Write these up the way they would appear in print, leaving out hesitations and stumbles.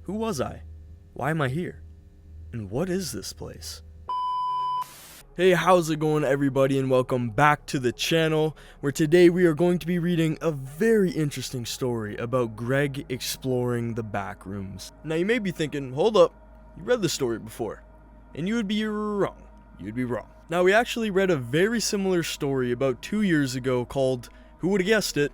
Who was I? Why am I here? And what is this place? Hey, how's it going everybody, and welcome back to the channel, where today we are going to be reading a very interesting story about Greg exploring the Backrooms. Now you may be thinking, hold up, you read this story before, and you would be wrong. You'd be wrong. Now we actually read a very similar story about 2 years ago called, who would have guessed it,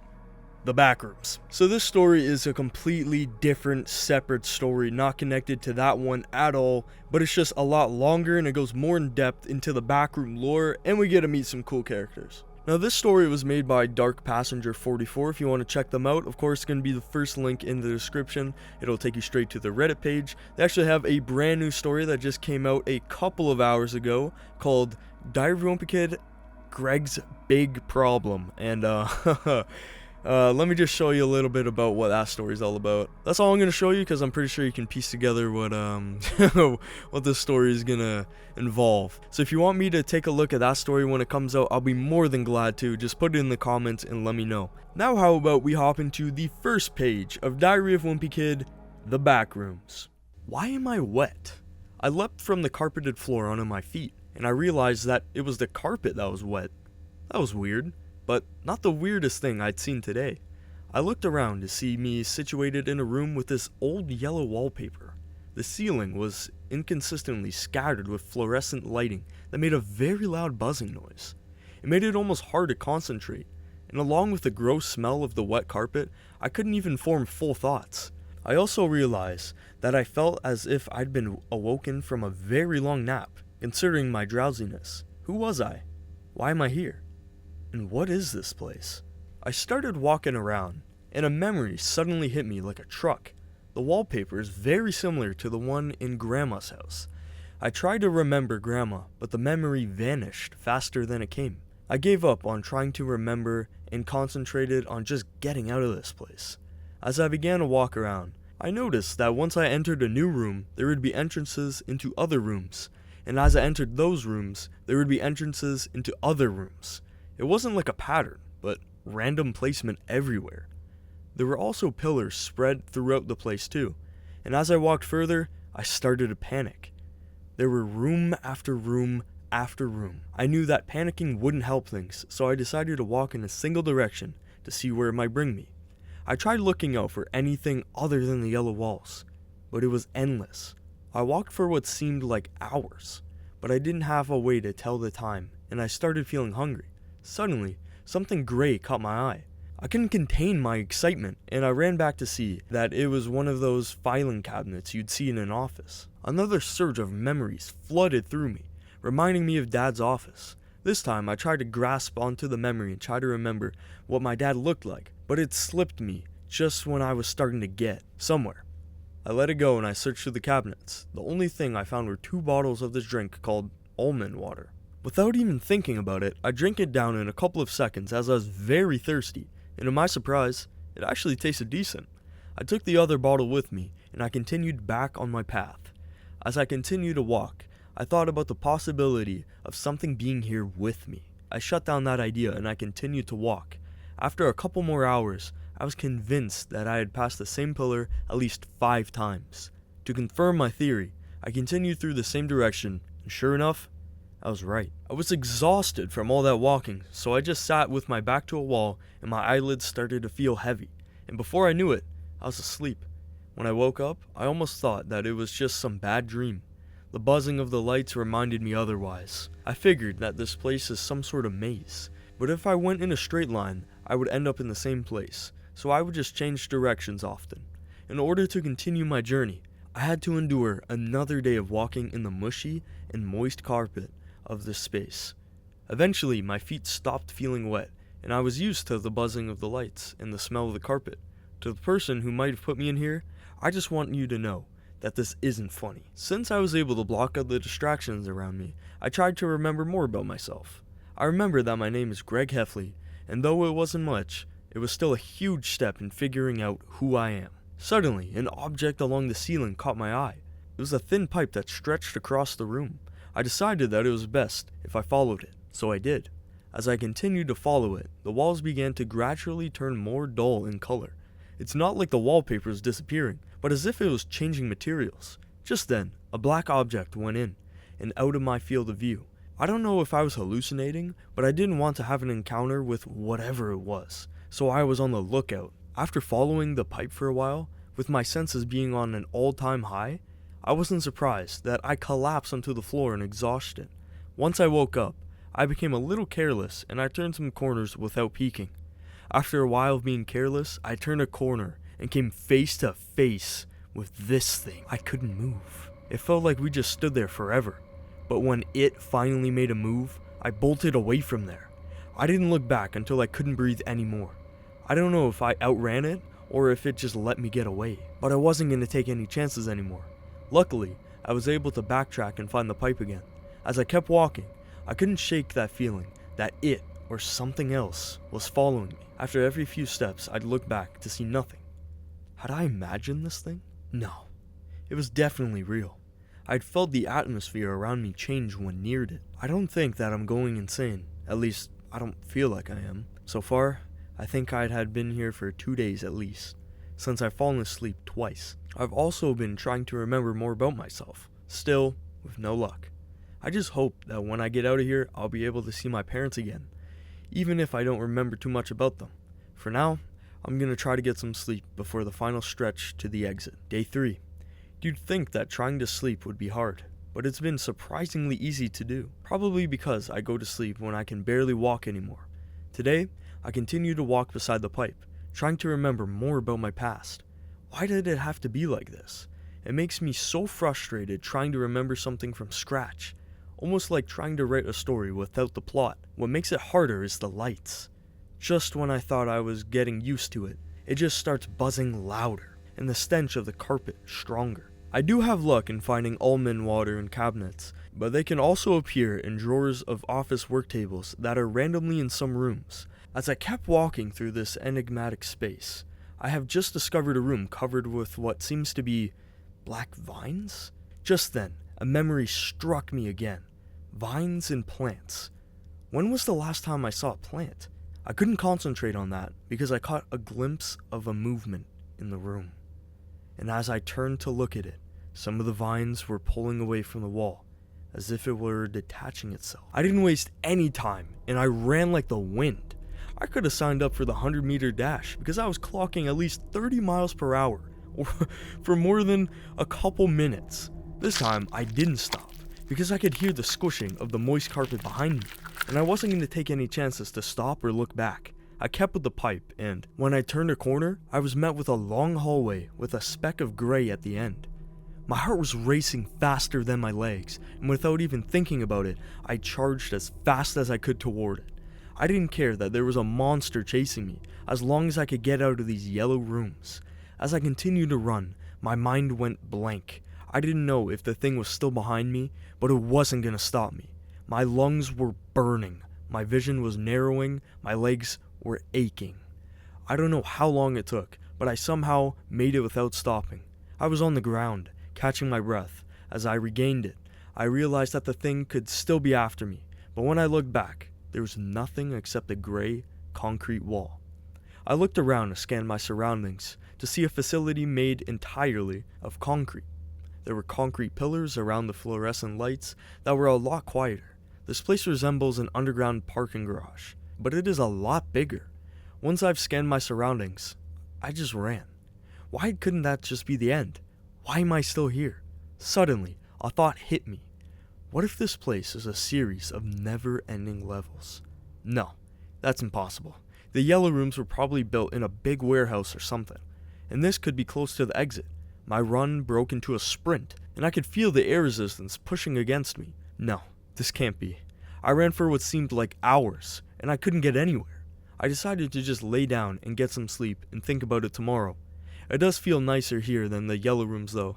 The Backrooms. So this story is a completely different, separate story, not connected to that one at all, but it's just a lot longer and it goes more in depth into the backroom lore, and we get to meet some cool characters. Now this story was made by Dark Passenger 44. If you want to check them out, of course it's going to be the first link in the description. It'll take you straight to the Reddit page. They actually have a brand new story that just came out a couple of hours ago called Diary of a Wimpy Kid, Greg's Big Problem. And let me just show you a little bit about what that story is all about. That's all I'm going to show you, because I'm pretty sure you can piece together what what this story is going to involve. So if you want me to take a look at that story when it comes out, I'll be more than glad to. Just put it in the comments and let me know. Now how about we hop into the first page of Diary of a Wimpy Kid, The Backrooms. Why am I wet? I leapt from the carpeted floor onto my feet, and I realized that it was the carpet that was wet. That was weird. But not the weirdest thing I'd seen today. I looked around to see me situated in a room with this old yellow wallpaper. The ceiling was inconsistently scattered with fluorescent lighting that made a very loud buzzing noise. It made it almost hard to concentrate, and along with the gross smell of the wet carpet, I couldn't even form full thoughts. I also realized that I felt as if I'd been awoken from a very long nap, considering my drowsiness. Who was I? Why am I here? And what is this place? I started walking around, and a memory suddenly hit me like a truck. The wallpaper is very similar to the one in Grandma's house. I tried to remember Grandma, but the memory vanished faster than it came. I gave up on trying to remember and concentrated on just getting out of this place. As I began to walk around, I noticed that once I entered a new room, there would be entrances into other rooms, and as I entered those rooms, there would be entrances into other rooms. It wasn't like a pattern, but random placement everywhere. There were also pillars spread throughout the place too, and as I walked further, I started to panic. There were room after room after room. I knew that panicking wouldn't help things, so I decided to walk in a single direction to see where it might bring me. I tried looking out for anything other than the yellow walls, but it was endless. I walked for what seemed like hours, but I didn't have a way to tell the time, and I started feeling hungry. Suddenly, something gray caught my eye. I couldn't contain my excitement, and I ran back to see that it was one of those filing cabinets you'd see in an office. Another surge of memories flooded through me, reminding me of Dad's office. This time, I tried to grasp onto the memory and try to remember what my dad looked like, but it slipped me just when I was starting to get somewhere. I let it go and I searched through the cabinets. The only thing I found were 2 bottles of this drink called almond water. Without even thinking about it, I drank it down in a couple of seconds as I was very thirsty, and to my surprise, it actually tasted decent. I took the other bottle with me, and I continued back on my path. As I continued to walk, I thought about the possibility of something being here with me. I shut down that idea and I continued to walk. After a couple more hours, I was convinced that I had passed the same pillar at least 5 times. To confirm my theory, I continued through the same direction, and sure enough, I was right. I was exhausted from all that walking, so I just sat with my back to a wall and my eyelids started to feel heavy, and before I knew it, I was asleep. When I woke up, I almost thought that it was just some bad dream. The buzzing of the lights reminded me otherwise. I figured that this place is some sort of maze, but if I went in a straight line, I would end up in the same place, so I would just change directions often. In order to continue my journey, I had to endure another day of walking in the mushy and moist carpet of this space. Eventually, my feet stopped feeling wet, and I was used to the buzzing of the lights and the smell of the carpet. To the person who might have put me in here, I just want you to know that this isn't funny. Since I was able to block out the distractions around me, I tried to remember more about myself. I remember that my name is Greg Heffley, and though it wasn't much, it was still a huge step in figuring out who I am. Suddenly, an object along the ceiling caught my eye. It was a thin pipe that stretched across the room. I decided that it was best if I followed it, so I did. As I continued to follow it, the walls began to gradually turn more dull in color. It's not like the wallpaper is disappearing, but as if it was changing materials. Just then, a black object went in and out of my field of view. I don't know if I was hallucinating, but I didn't want to have an encounter with whatever it was, so I was on the lookout. After following the pipe for a while, with my senses being on an all-time high, I wasn't surprised that I collapsed onto the floor in exhaustion. Once I woke up, I became a little careless and I turned some corners without peeking. After a while of being careless, I turned a corner and came face to face with this thing. I couldn't move. It felt like we just stood there forever. But when it finally made a move, I bolted away from there. I didn't look back until I couldn't breathe anymore. I don't know if I outran it or if it just let me get away, but I wasn't going to take any chances anymore. Luckily, I was able to backtrack and find the pipe again. As I kept walking, I couldn't shake that feeling that it or something else was following me. After every few steps, I'd look back to see nothing. Had I imagined this thing? No, it was definitely real. I'd felt the atmosphere around me change when near it. I don't think that I'm going insane. At least, I don't feel like I am. So far, I think I had been here for 2 days at least, since I've fallen asleep twice. I've also been trying to remember more about myself, still with no luck. I just hope that when I get out of here, I'll be able to see my parents again, even if I don't remember too much about them. For now, I'm gonna try to get some sleep before the final stretch to the exit. Day 3. You'd think that trying to sleep would be hard, but it's been surprisingly easy to do, probably because I go to sleep when I can barely walk anymore. Today, I continue to walk beside the pipe, trying to remember more about my past. Why did it have to be like this? It makes me so frustrated trying to remember something from scratch, almost like trying to write a story without the plot. What makes it harder is the lights. Just when I thought I was getting used to it, it just starts buzzing louder, and the stench of the carpet stronger. I do have luck in finding almond water in cabinets, but they can also appear in drawers of office work tables that are randomly in some rooms. As I kept walking through this enigmatic space, I have just discovered a room covered with what seems to be black vines? Just then, a memory struck me again. Vines and plants. When was the last time I saw a plant? I couldn't concentrate on that because I caught a glimpse of a movement in the room. And as I turned to look at it, some of the vines were pulling away from the wall, as if it were detaching itself. I didn't waste any time, and I ran like the wind. I could have signed up for the 100-meter dash because I was clocking at least 30 miles per hour for more than a couple minutes. This time, I didn't stop because I could hear the squishing of the moist carpet behind me, and I wasn't going to take any chances to stop or look back. I kept with the pipe, and when I turned a corner, I was met with a long hallway with a speck of gray at the end. My heart was racing faster than my legs, and without even thinking about it, I charged as fast as I could toward it. I didn't care that there was a monster chasing me, as long as I could get out of these yellow rooms. As I continued to run, my mind went blank. I didn't know if the thing was still behind me, but it wasn't gonna stop me. My lungs were burning, my vision was narrowing, my legs were aching. I don't know how long it took, but I somehow made it without stopping. I was on the ground, catching my breath. As I regained it, I realized that the thing could still be after me, but when I looked back, there was nothing except a gray, concrete wall. I looked around and scanned my surroundings to see a facility made entirely of concrete. There were concrete pillars around the fluorescent lights that were a lot quieter. This place resembles an underground parking garage, but it is a lot bigger. Once I've scanned my surroundings, I just ran. Why couldn't that just be the end? Why am I still here? Suddenly, a thought hit me. What if this place is a series of never-ending levels? No, that's impossible. The yellow rooms were probably built in a big warehouse or something, and this could be close to the exit. My run broke into a sprint, and I could feel the air resistance pushing against me. No, this can't be. I ran for what seemed like hours, and I couldn't get anywhere. I decided to just lay down and get some sleep and think about it tomorrow. It does feel nicer here than the yellow rooms though,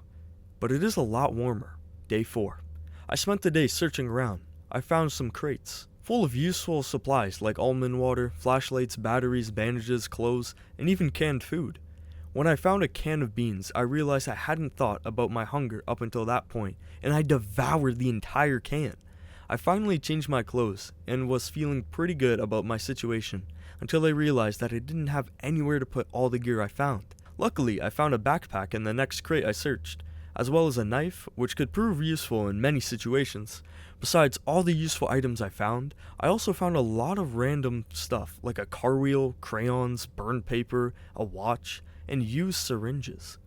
but it is a lot warmer. Day 4. I spent the day searching around. I found some crates full of useful supplies like almond water, flashlights, batteries, bandages, clothes, and even canned food. When I found a can of beans, I realized I hadn't thought about my hunger up until that point, and I devoured the entire can. I finally changed my clothes and was feeling pretty good about my situation until I realized that I didn't have anywhere to put all the gear I found. Luckily, I found a backpack in the next crate I searched, as well as a knife, which could prove useful in many situations. Besides all the useful items I found, I also found a lot of random stuff like a car wheel, crayons, burned paper, a watch, and used syringes.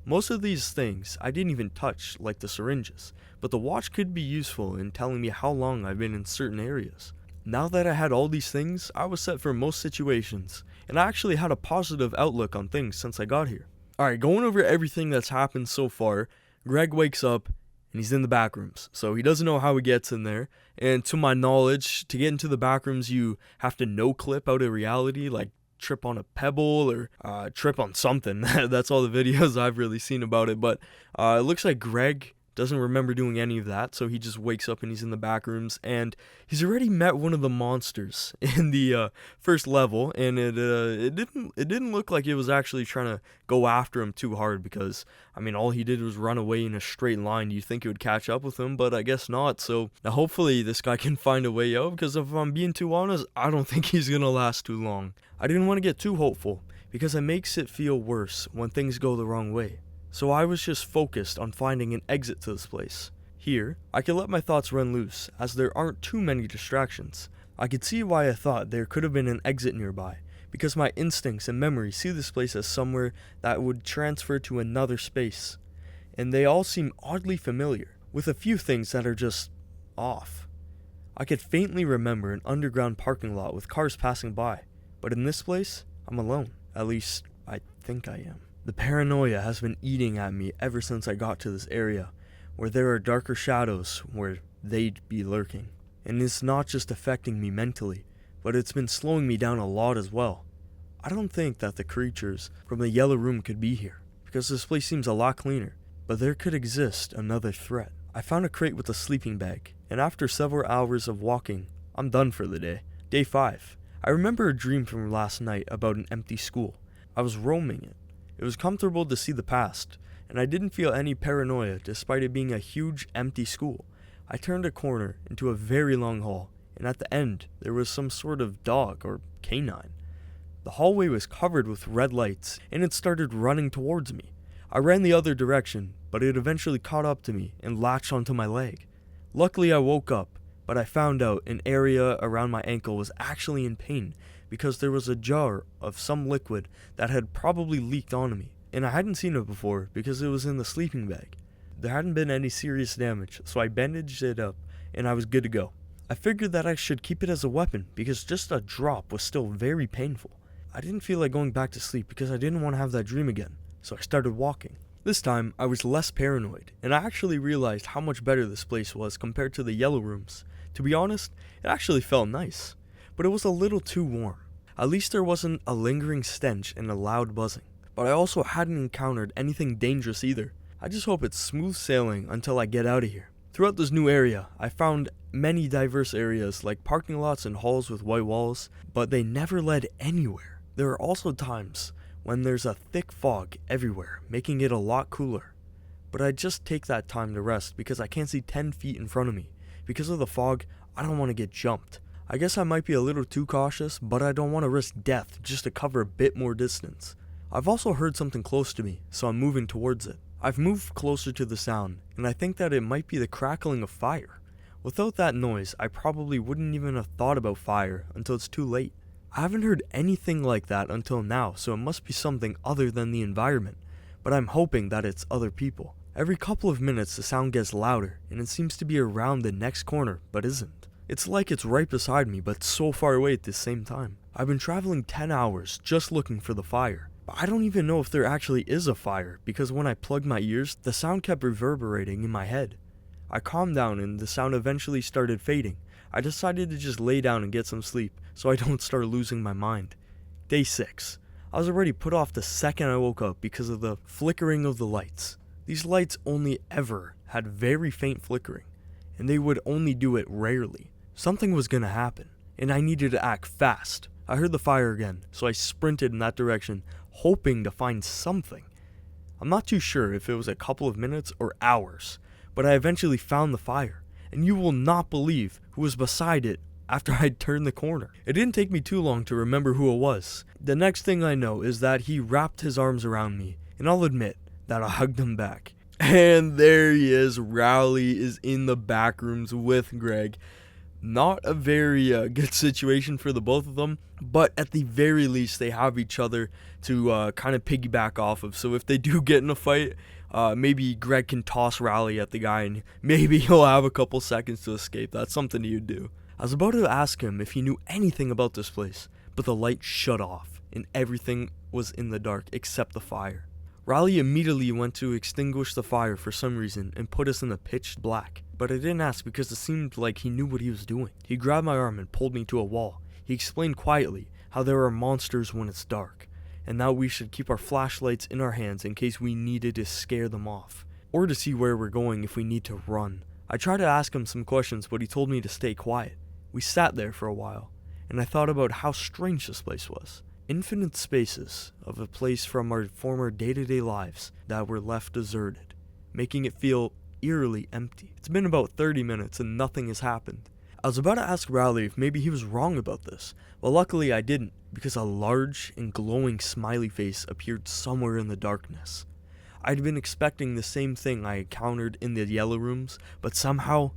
Most of these things I didn't even touch, like the syringes, but the watch could be useful in telling me how long I've been in certain areas. Now that I had all these things, I was set for most situations, and I actually had a positive outlook on things since I got here. Alright, going over everything that's happened so far, Greg wakes up and he's in the backrooms, so he doesn't know how he gets in there. And to my knowledge, to get into the backrooms, you have to no-clip out of reality, like trip on a pebble or trip on something. That's all the videos I've really seen about it, but it looks like Greg doesn't remember doing any of that, so he just wakes up and he's in the backrooms, and he's already met one of the monsters in the first level, and it didn't look like it was actually trying to go after him too hard, because I mean all he did was run away in a straight line. You'd think it would catch up with him, but I guess not. So now hopefully this guy can find a way out, because if I'm being too honest, I don't think he's gonna last too long. I didn't want to get too hopeful, because it makes it feel worse when things go the wrong way. So I was just focused on finding an exit to this place. Here, I could let my thoughts run loose, as there aren't too many distractions. I could see why I thought there could have been an exit nearby, because my instincts and memory see this place as somewhere that would transfer to another space. And they all seem oddly familiar, with a few things that are just off. I could faintly remember an underground parking lot with cars passing by, but in this place, I'm alone. At least, I think I am. The paranoia has been eating at me ever since I got to this area, where there are darker shadows where they'd be lurking. And it's not just affecting me mentally, but it's been slowing me down a lot as well. I don't think that the creatures from the yellow room could be here, because this place seems a lot cleaner, but there could exist another threat. I found a crate with a sleeping bag, and after several hours of walking, I'm done for the day. Day 5. I remember a dream from last night about an empty school. I was roaming it. It was comfortable to see the past, and I didn't feel any paranoia despite it being a huge empty school. I turned a corner into a very long hall, and at the end there was some sort of dog or canine. The hallway was covered with red lights, and it started running towards me. I ran the other direction, but it eventually caught up to me and latched onto my leg. Luckily I woke up, but I found out an area around my ankle was actually in pain, because there was a jar of some liquid that had probably leaked onto me, and I hadn't seen it before because it was in the sleeping bag. There hadn't been any serious damage, so I bandaged it up and I was good to go. I figured that I should keep it as a weapon because just a drop was still very painful. I didn't feel like going back to sleep because I didn't want to have that dream again, so I started walking. This time, I was less paranoid, and I actually realized how much better this place was compared to the yellow rooms. To be honest, it actually felt nice, but it was a little too warm. At least there wasn't a lingering stench and a loud buzzing. But I also hadn't encountered anything dangerous either. I just hope it's smooth sailing until I get out of here. Throughout this new area, I found many diverse areas like parking lots and halls with white walls, but they never led anywhere. There are also times when there's a thick fog everywhere, making it a lot cooler. But I just take that time to rest because I can't see 10 feet in front of me. Because of the fog, I don't want to get jumped. I guess I might be a little too cautious, but I don't want to risk death just to cover a bit more distance. I've also heard something close to me, so I'm moving towards it. I've moved closer to the sound, and I think that it might be the crackling of fire. Without that noise, I probably wouldn't even have thought about fire until it's too late. I haven't heard anything like that until now, so it must be something other than the environment, but I'm hoping that it's other people. Every couple of minutes the sound gets louder, and it seems to be around the next corner, but isn't. It's like it's right beside me, but so far away at the same time. I've been traveling 10 hours just looking for the fire, but I don't even know if there actually is a fire, because when I plugged my ears, the sound kept reverberating in my head. I calmed down and the sound eventually started fading. I decided to just lay down and get some sleep, so I don't start losing my mind. Day 6. I was already put off the second I woke up because of the flickering of the lights. These lights only ever had very faint flickering, and they would only do it rarely. Something was gonna happen, and I needed to act fast. I heard the fire again, so I sprinted in that direction, hoping to find something. I'm not too sure if it was a couple of minutes or hours, but I eventually found the fire, and you will not believe who was beside it after I'd turned the corner. It didn't take me too long to remember who it was. The next thing I know is that he wrapped his arms around me, and I'll admit that I hugged him back. And there he is. Rowley is in the back rooms with Greg. Not a very good situation for the both of them, but at the very least they have each other to kind of piggyback off of. So if they do get in a fight, maybe Greg can toss Rowley at the guy and maybe he'll have a couple seconds to escape. That's something he'd do. I was about to ask him if he knew anything about this place, but the light shut off and everything was in the dark except the fire. Rowley immediately went to extinguish the fire for some reason and put us in the pitch black. But I didn't ask because it seemed like he knew what he was doing. He grabbed my arm and pulled me to a wall. He explained quietly how there are monsters when it's dark, and that we should keep our flashlights in our hands in case we needed to scare them off, or to see where we're going if we need to run. I tried to ask him some questions, but he told me to stay quiet. We sat there for a while, and I thought about how strange this place was. Infinite spaces of a place from our former day-to-day lives that were left deserted, making it feel eerily empty. It's been about 30 minutes and nothing has happened. I was about to ask Rowley if maybe he was wrong about this, but luckily I didn't, because a large and glowing smiley face appeared somewhere in the darkness. I'd been expecting the same thing I encountered in the yellow rooms, but somehow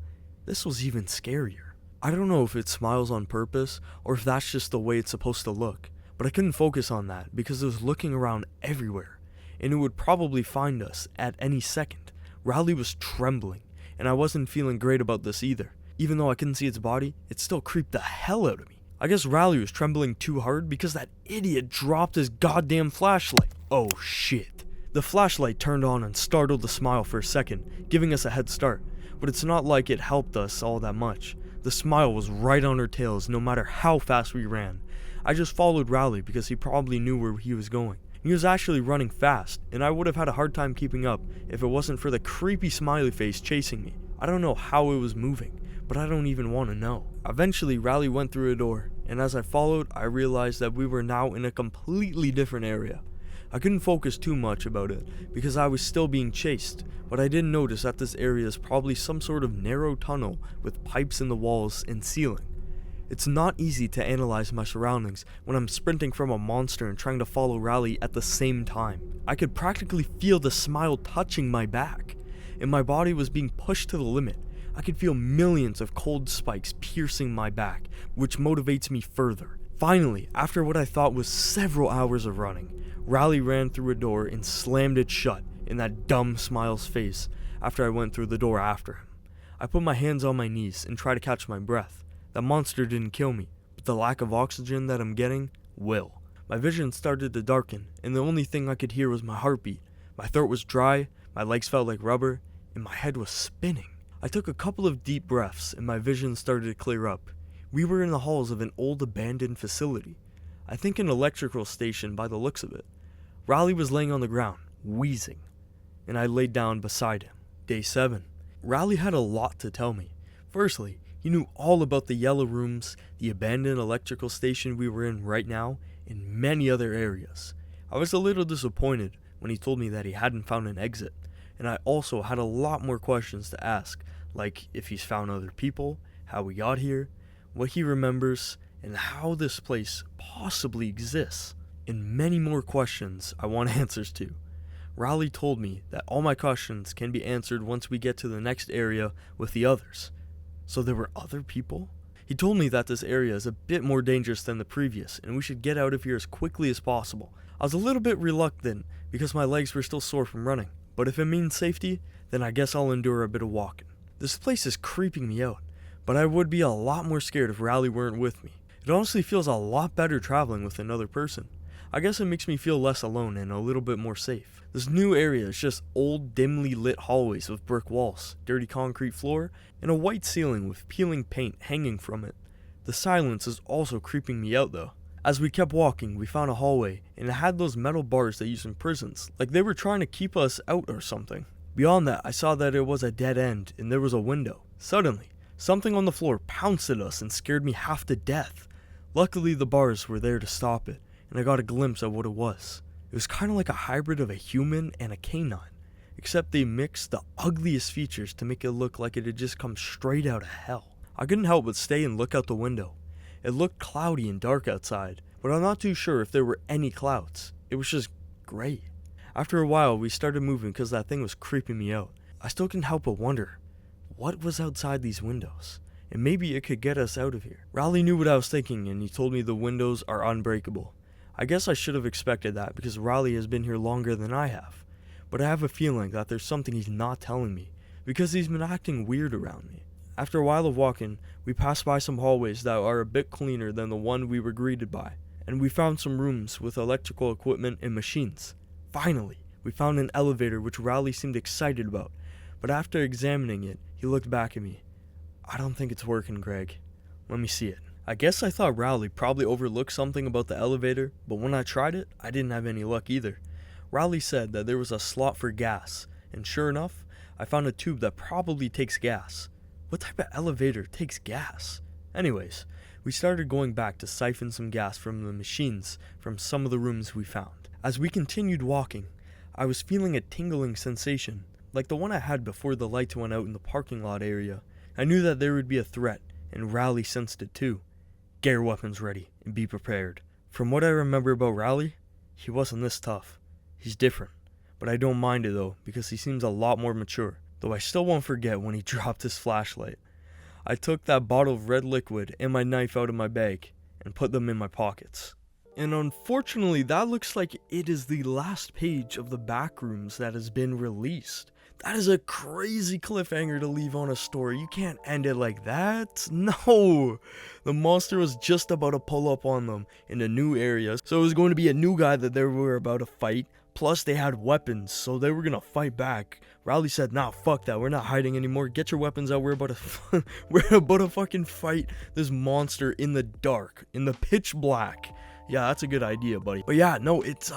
this was even scarier. I don't know if it smiles on purpose or if that's just the way it's supposed to look, but I couldn't focus on that because it was looking around everywhere, and it would probably find us at any second. Rowley was trembling, and I wasn't feeling great about this either. Even though I couldn't see its body, it still creeped the hell out of me. I guess Rowley was trembling too hard because that idiot dropped his goddamn flashlight. Oh shit. The flashlight turned on and startled the smile for a second, giving us a head start, but it's not like it helped us all that much. The smile was right on our tails no matter how fast we ran. I just followed Rowley because he probably knew where he was going. He was actually running fast, and I would have had a hard time keeping up if it wasn't for the creepy smiley face chasing me. I don't know how it was moving, but I don't even want to know. Eventually, Rowley went through a door, and as I followed, I realized that we were now in a completely different area. I couldn't focus too much about it because I was still being chased, but I did notice that this area is probably some sort of narrow tunnel with pipes in the walls and ceiling. It's not easy to analyze my surroundings when I'm sprinting from a monster and trying to follow Rowley at the same time. I could practically feel the smile touching my back, and my body was being pushed to the limit. I could feel millions of cold spikes piercing my back, which motivates me further. Finally, after what I thought was several hours of running, Rowley ran through a door and slammed it shut in that dumb smile's face after I went through the door after him. I put my hands on my knees and tried to catch my breath. That monster didn't kill me, but the lack of oxygen that I'm getting will. My vision started to darken, and the only thing I could hear was my heartbeat. My throat was dry, my legs felt like rubber, and my head was spinning. I took a couple of deep breaths, and my vision started to clear up. We were in the halls of an old abandoned facility. I think an electrical station by the looks of it. Rowley was laying on the ground, wheezing, and I laid down beside him. Day 7. Rowley had a lot to tell me. Firstly, he knew all about the yellow rooms, the abandoned electrical station we were in right now, and many other areas. I was a little disappointed when he told me that he hadn't found an exit, and I also had a lot more questions to ask, like if he's found other people, how we got here, what he remembers, and how this place possibly exists. And many more questions I want answers to. Rowley told me that all my questions can be answered once we get to the next area with the others. So there were other people? He told me that this area is a bit more dangerous than the previous, and we should get out of here as quickly as possible. I was a little bit reluctant because my legs were still sore from running, but if it means safety, then I guess I'll endure a bit of walking. This place is creeping me out, but I would be a lot more scared if Rowley weren't with me. It honestly feels a lot better traveling with another person. I guess it makes me feel less alone and a little bit more safe. This new area is just old, dimly lit hallways with brick walls, dirty concrete floor, and a white ceiling with peeling paint hanging from it. The silence is also creeping me out though. As we kept walking, we found a hallway, and it had those metal bars they use in prisons, like they were trying to keep us out or something. Beyond that, I saw that it was a dead end, and there was a window. Suddenly, something on the floor pounced at us and scared me half to death. Luckily, the bars were there to stop it, and I got a glimpse of what it was. It was kind of like a hybrid of a human and a canine, except they mixed the ugliest features to make it look like it had just come straight out of hell. I couldn't help but stay and look out the window. It looked cloudy and dark outside, but I'm not too sure if there were any clouds. It was just gray. After a while, we started moving because that thing was creeping me out. I still couldn't help but wonder, what was outside these windows? And maybe it could get us out of here. Raleigh knew what I was thinking, and he told me the windows are unbreakable. I guess I should have expected that because Raleigh has been here longer than I have. But I have a feeling that there's something he's not telling me, because he's been acting weird around me. After a while of walking, we passed by some hallways that are a bit cleaner than the one we were greeted by, and we found some rooms with electrical equipment and machines. Finally, we found an elevator which Raleigh seemed excited about, but after examining it, he looked back at me. I don't think it's working, Greg. Let me see it. I guess I thought Raleigh probably overlooked something about the elevator, but when I tried it, I didn't have any luck either. Raleigh said that there was a slot for gas, and sure enough, I found a tube that probably takes gas. What type of elevator takes gas? Anyways, we started going back to siphon some gas from the machines from some of the rooms we found. As we continued walking, I was feeling a tingling sensation, like the one I had before the lights went out in the parking lot area. I knew that there would be a threat, and Raleigh sensed it too. Get your weapons ready, and be prepared. From what I remember about Raleigh, he wasn't this tough. He's different, but I don't mind it though, because he seems a lot more mature. Though I still won't forget when he dropped his flashlight. I took that bottle of red liquid and my knife out of my bag and put them in my pockets. And unfortunately, that looks like it is the last page of the Backrooms that has been released. That is a crazy cliffhanger to leave on a story. You can't end it like that. No! The monster was just about to pull up on them in a new area. So it was going to be a new guy that they were about to fight. Plus they had weapons, so they were gonna fight back. Raleigh said, nah, fuck that, we're not hiding anymore. Get your weapons out, we're about to fucking fight this monster in the dark, in the pitch black. Yeah, that's a good idea, buddy. But yeah, no, it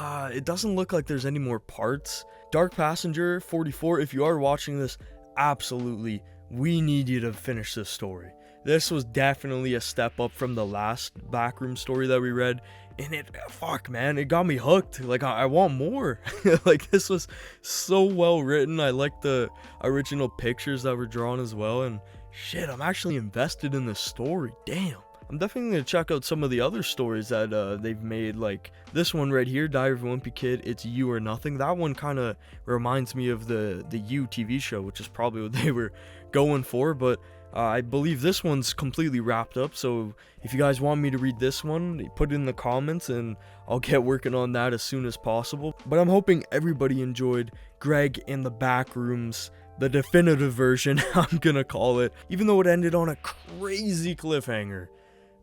doesn't look like there's any more parts. Dark Passenger 44, if you are watching this, absolutely, we need you to finish this story. This was definitely a step up from the last Backroom story that we read. And fuck man, it got me hooked. Like, I want more. Like, this was so well written. I like the original pictures that were drawn as well. And shit, I'm actually invested in this story. Damn. I'm definitely going to check out some of the other stories that they've made. Like this one right here, Diary of a Wimpy Kid, It's You or Nothing. That one kind of reminds me of the You TV show, which is probably what they were going for. But I believe this one's completely wrapped up, so if you guys want me to read this one, put it in the comments and I'll get working on that as soon as possible. But I'm hoping everybody enjoyed Greg and the Backrooms, the definitive version, I'm gonna call it, even though it ended on a crazy cliffhanger.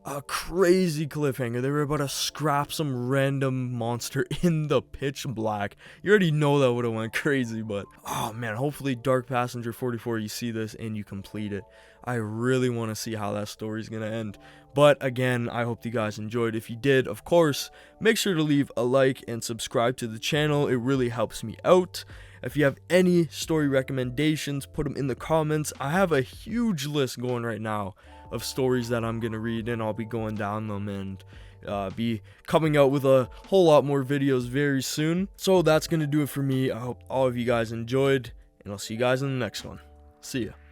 A crazy cliffhanger. They were about to scrap some random monster in the pitch black. You already know that would have went crazy, but oh man, hopefully Dark Passenger 44, you see this and you complete it. I really want to see how that story's gonna end. But again, I hope you guys enjoyed. If you did, of course, make sure to leave a like and subscribe to the channel. It really helps me out. If you have any story recommendations, put them in the comments. I have a huge list going right now of stories that I'm gonna read, and I'll be going down them and be coming out with a whole lot more videos very soon. So that's gonna do it for me. I hope all of you guys enjoyed, and I'll see you guys in the next one. See ya.